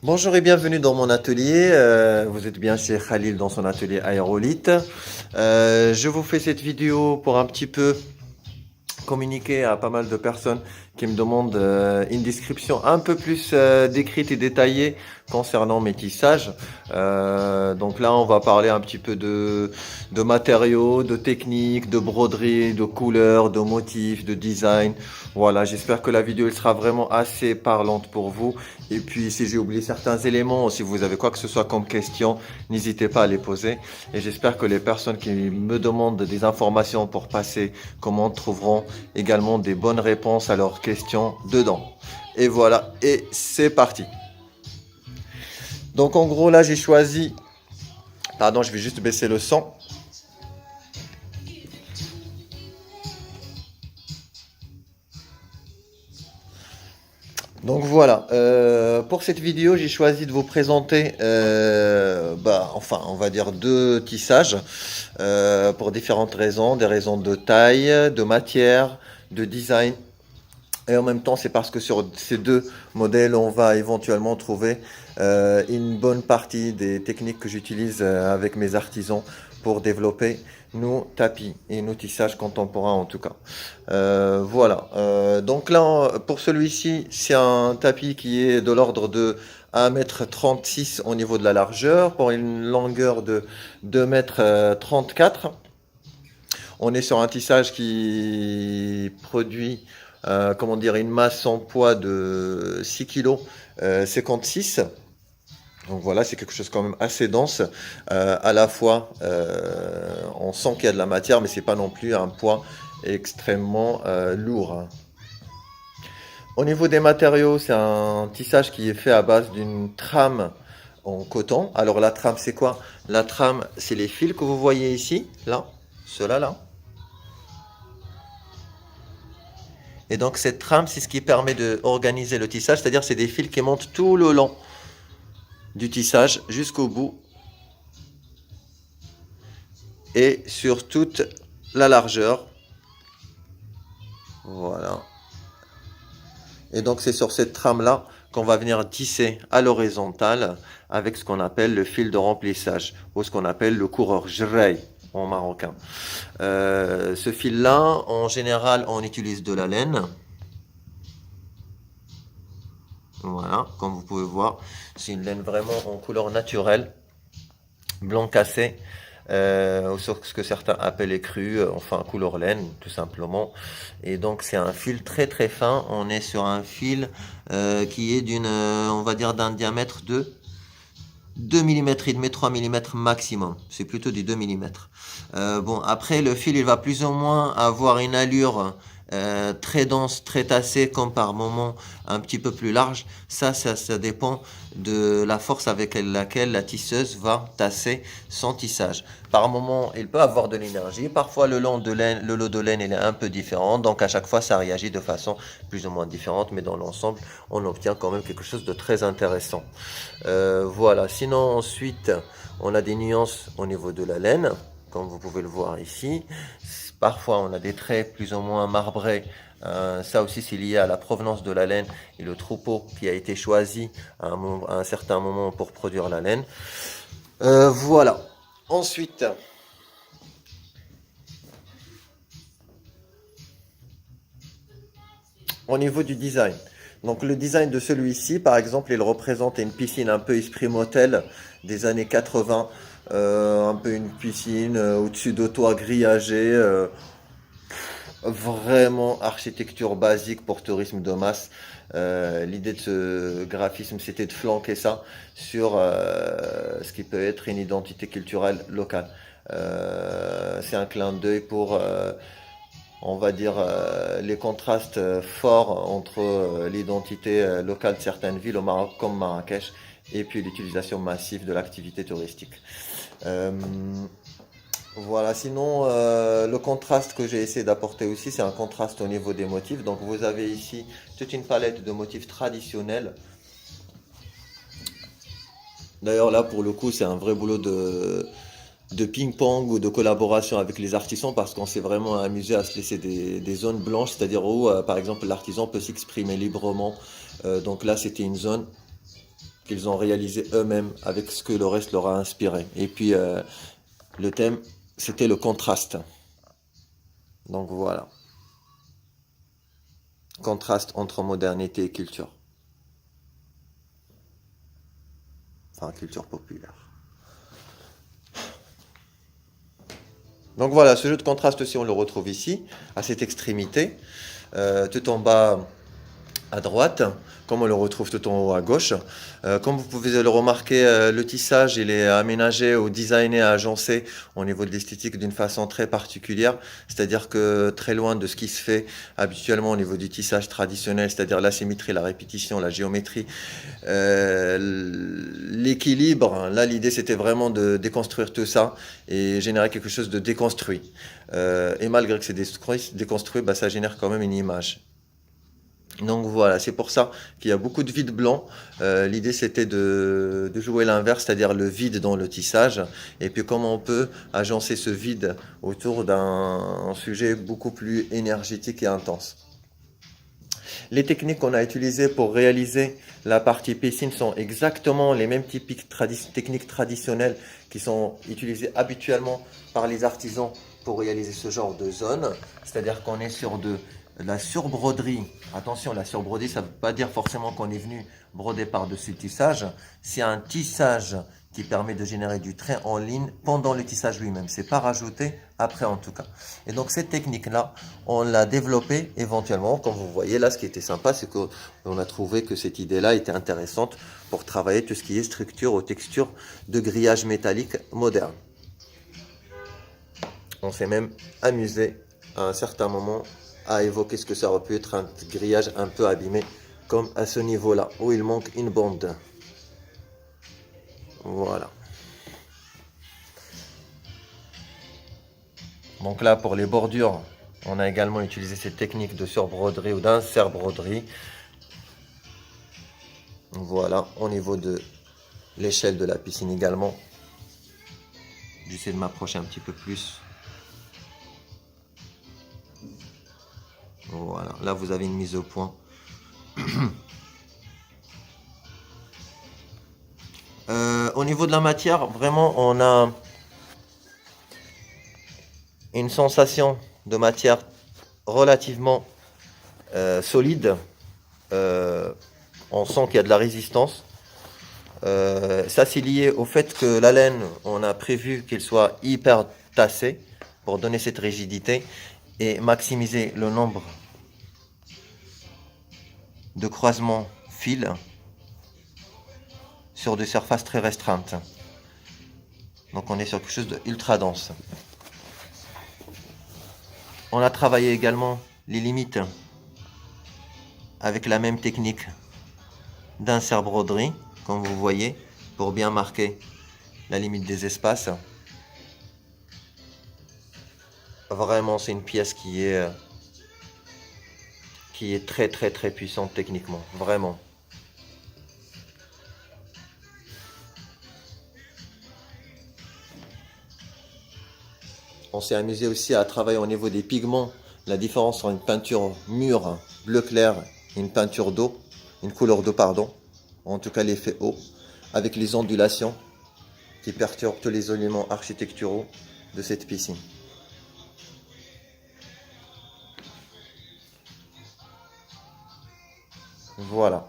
Bonjour et bienvenue dans mon atelier. Vous êtes bien chez Khalil dans son atelier Aérolite. Je vous fais cette vidéo pour un petit peu communiquer à pas mal de personnes qui me demandent une description un peu plus décrite et détaillée concernant mes tissages. Donc là, on va parler un petit peu de matériaux, de techniques, de broderie, de couleurs, de motifs, de design. Voilà, j'espère que la vidéo elle sera vraiment assez parlante pour vous. Et puis, si j'ai oublié certains éléments, si vous avez quoi que ce soit comme question, n'hésitez pas à les poser. Et j'espère que les personnes qui me demandent des informations pour passer commande trouveront également des bonnes réponses à leurs questions dedans. Et voilà, et c'est parti. Donc en gros là j'ai choisi, pardon je vais juste baisser le son. Donc voilà, pour cette vidéo j'ai choisi de vous présenter, enfin on va dire deux tissages pour différentes raisons, des raisons de taille, de matière, de design. Et en même temps, c'est parce que sur ces deux modèles, on va éventuellement trouver une bonne partie des techniques que j'utilise avec mes artisans pour développer nos tapis et nos tissages contemporains en tout cas. Voilà. Donc là, pour celui-ci, c'est un tapis qui est de l'ordre de 1,36 m au niveau de la largeur pour une longueur de 2,34 m. On est sur un tissage qui produit comment dire, une masse en poids de 6 kg 56. Donc voilà, c'est quelque chose quand même assez dense. À la fois, on sent qu'il y a de la matière, mais c'est pas non plus un poids extrêmement lourd, hein. Au niveau des matériaux, c'est un tissage qui est fait à base d'une trame en coton. Alors la trame, c'est quoi? La trame, c'est les fils que vous voyez ici, là, ceux-là, là. Et donc cette trame, c'est ce qui permet d'organiser le tissage, c'est-à-dire c'est des fils qui montent tout le long du tissage jusqu'au bout et sur toute la largeur. Voilà. Et donc c'est sur cette trame-là qu'on va venir tisser à l'horizontale avec ce qu'on appelle le fil de remplissage ou ce qu'on appelle le coureur jrei en marocain. Ce fil-là, en général, on utilise de la laine. Voilà, comme vous pouvez voir, c'est une laine vraiment en couleur naturelle, blanc cassé, ou sur ce que certains appellent écru, enfin couleur laine, tout simplement. Et donc c'est un fil très très fin. On est sur un fil qui est d'une, on va dire, d'un diamètre de 2 mm et demi, 3 mm maximum. C'est plutôt du 2 mm. Bon, après, le fil, il va plus ou moins avoir une allure très dense, très tassée, comme par moment un petit peu plus large. Ça dépend de la force avec laquelle la tisseuse va tasser son tissage. Par moment, il peut avoir de l'énergie. Parfois, le lot de laine, il est un peu différent. Donc, à chaque fois, ça réagit de façon plus ou moins différente. Mais dans l'ensemble, on obtient quand même quelque chose de très intéressant. Voilà. Sinon, ensuite, on a des nuances au niveau de la laine, comme vous pouvez le voir ici. Parfois, on a des traits plus ou moins marbrés. Ça aussi, c'est lié à la provenance de la laine et le troupeau qui a été choisi à un certain moment pour produire la laine. Voilà. Ensuite, au niveau du design. Donc le design de celui-ci, par exemple, il représente une piscine un peu esprit motel des années 80. Un peu une piscine au-dessus de toit grillagé. Vraiment architecture basique pour tourisme de masse. L'idée de ce graphisme, c'était de flanquer ça sur ce qui peut être une identité culturelle locale. C'est un clin d'œil pour, on va dire, les contrastes forts entre l'identité locale de certaines villes au Maroc, comme Marrakech, et puis l'utilisation massive de l'activité touristique. Euh, voilà, sinon le contraste que j'ai essayé d'apporter aussi, c'est un contraste au niveau des motifs. Donc vous avez ici toute une palette de motifs traditionnels. D'ailleurs là pour le coup c'est un vrai boulot de ping-pong ou de collaboration avec les artisans parce qu'on s'est vraiment amusé à se laisser des zones blanches, c'est-à-dire où par exemple l'artisan peut s'exprimer librement. Donc là c'était une zone qu'ils ont réalisé eux-mêmes avec ce que le reste leur a inspiré. Et puis le thème, c'était le contraste. Donc voilà, contraste entre modernité et culture. Enfin, culture populaire. Donc voilà, ce jeu de contraste aussi, on le retrouve ici, à cette extrémité, tout en bas à droite, comme on le retrouve tout en haut à gauche. Comme vous pouvez le remarquer, le tissage il est aménagé ou designé, agencé au niveau de l'esthétique d'une façon très particulière, c'est-à-dire que très loin de ce qui se fait habituellement au niveau du tissage traditionnel, c'est-à-dire la symétrie, la répétition, la géométrie, l'équilibre. Là, l'idée c'était vraiment de déconstruire tout ça et générer quelque chose de déconstruit. Et malgré que c'est déconstruit, bah, ça génère quand même une image. Donc voilà, c'est pour ça qu'il y a beaucoup de vide blanc. L'idée c'était de jouer l'inverse, c'est-à-dire le vide dans le tissage. Et puis comment on peut agencer ce vide autour d'un sujet beaucoup plus énergétique et intense. Les techniques qu'on a utilisées pour réaliser la partie piscine sont exactement les mêmes techniques traditionnelles qui sont utilisées habituellement par les artisans pour réaliser ce genre de zone. C'est-à-dire qu'on est sur de la surbroderie. Attention, la surbroderie, ça ne veut pas dire forcément qu'on est venu broder par-dessus le tissage. C'est un tissage qui permet de générer du trait en ligne pendant le tissage lui-même. C'est pas rajouté après en tout cas. Et donc cette technique-là, on l'a développée éventuellement. Comme vous voyez là, ce qui était sympa, c'est qu'on a trouvé que cette idée-là était intéressante pour travailler tout ce qui est structure ou texture de grillage métallique moderne. On s'est même amusé à un certain moment à évoquer ce que ça aurait pu être un grillage un peu abîmé, comme à ce niveau-là, où il manque une bande. Voilà. Donc là, pour les bordures, on a également utilisé cette technique de surbroderie ou d'insert broderie. Voilà, au niveau de l'échelle de la piscine également. J'essaie de m'approcher un petit peu plus. Voilà, là vous avez une mise au point. Au niveau de la matière, vraiment, on a une sensation de matière relativement solide. On sent qu'il y a de la résistance. Ça, c'est lié au fait que la laine, on a prévu qu'elle soit hyper tassée pour donner cette rigidité et maximiser le nombre de croisements fils sur des surfaces très restreintes. Donc on est sur quelque chose d'ultra dense. On a travaillé également les limites avec la même technique d'insert broderie, comme vous voyez, pour bien marquer la limite des espaces. Vraiment, c'est une pièce qui est très très très puissante techniquement, vraiment. On s'est amusé aussi à travailler au niveau des pigments, la différence entre une peinture mûre, bleu clair, et une peinture d'eau, une couleur d'eau pardon, en tout cas l'effet eau, avec les ondulations qui perturbent tous les éléments architecturaux de cette piscine. Voilà.